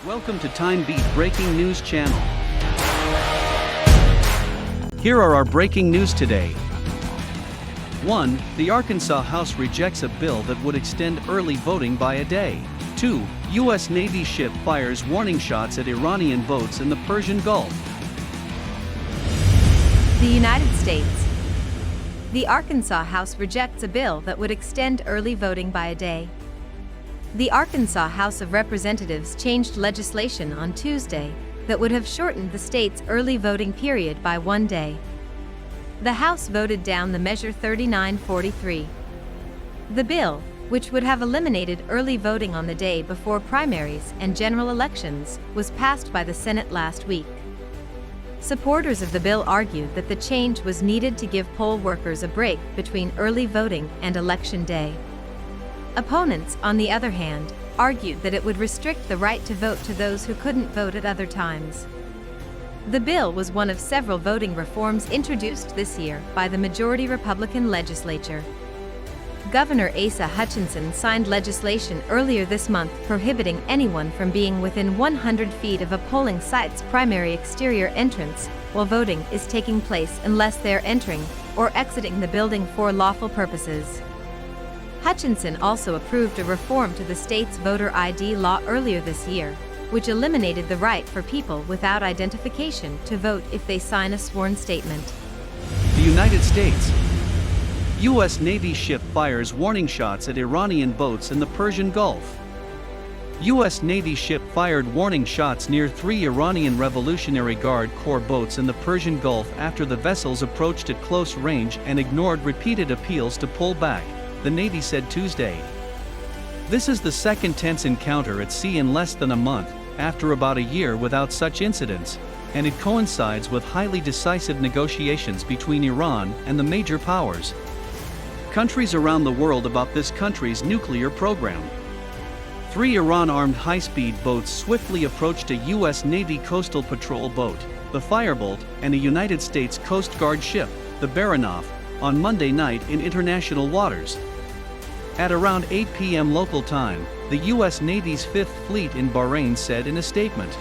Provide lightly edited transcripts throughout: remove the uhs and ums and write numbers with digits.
Welcome to Timebeat Breaking News channel. Here are our breaking news today. 1. The Arkansas House rejects a bill that would extend early voting by a day. 2. U.S. Navy ship fires warning shots at Iranian boats in the Persian Gulf. The United States. The Arkansas House rejects a bill that would extend early voting by a day. The Arkansas House of Representatives changed legislation on Tuesday that would have shortened the state's early voting period by 1 day. The House voted down the measure 3943. The bill, which would have eliminated early voting on the day before primaries and general elections, was passed by the Senate last week. Supporters of the bill argued that the change was needed to give poll workers a break between early voting and Election Day. Opponents, on the other hand, argued that it would restrict the right to vote to those who couldn't vote at other times. The bill was one of several voting reforms introduced this year by the majority Republican legislature. Governor Asa Hutchinson signed legislation earlier this month prohibiting anyone from being within 100 feet of a polling site's primary exterior entrance while voting is taking place unless they are entering or exiting the building for lawful purposes. Hutchinson also approved a reform to the state's voter ID law earlier this year, which eliminated the right for people without identification to vote if they sign a sworn statement. The United States. U.S. Navy ship fires warning shots at Iranian boats in the Persian Gulf. U.S. Navy ship fired warning shots near 3 Iranian Revolutionary Guard Corps boats in the Persian Gulf after the vessels approached at close range and ignored repeated appeals to pull back, the Navy said Tuesday. This is the second tense encounter at sea in less than a month, after about a year without such incidents, and it coincides with highly decisive negotiations between Iran and the major powers. Countries around the world about this country's nuclear program. 3 Iran-armed high-speed boats swiftly approached a U.S. Navy coastal patrol boat, the Firebolt, and a United States Coast Guard ship, the Baranof, on Monday night in international waters. At around 8 p.m. local time, the U.S. Navy's Fifth Fleet in Bahrain said in a statement.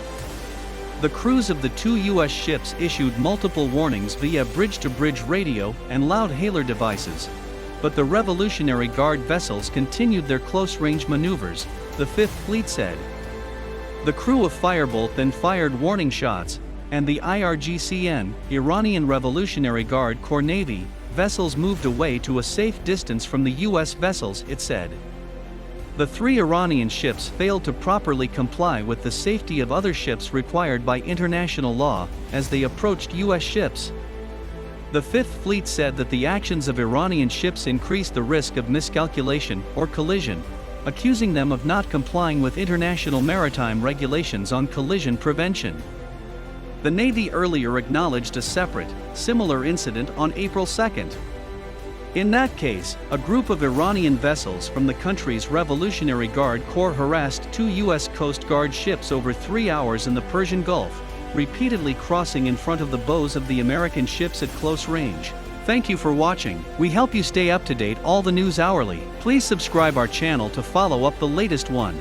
The crews of the 2 U.S. ships issued multiple warnings via bridge-to-bridge radio and loud hailer devices, but the Revolutionary Guard vessels continued their close-range maneuvers, the Fifth Fleet said. The crew of Firebolt then fired warning shots, and the IRGCN, Iranian Revolutionary Guard Corps Navy, vessels moved away to a safe distance from the U.S. vessels, it said. The 3 Iranian ships failed to properly comply with the safety of other ships required by international law as they approached U.S. ships. The Fifth Fleet said that the actions of Iranian ships increased the risk of miscalculation or collision, accusing them of not complying with international maritime regulations on collision prevention. The Navy earlier acknowledged a separate, similar incident on April 2. In that case, a group of Iranian vessels from the country's Revolutionary Guard Corps harassed 2 U.S. Coast Guard ships over 3 hours in the Persian Gulf, repeatedly crossing in front of the bows of the American ships at close range. Thank you for watching. We help you stay up to date all the news hourly. Please subscribe our channel to follow up the latest one.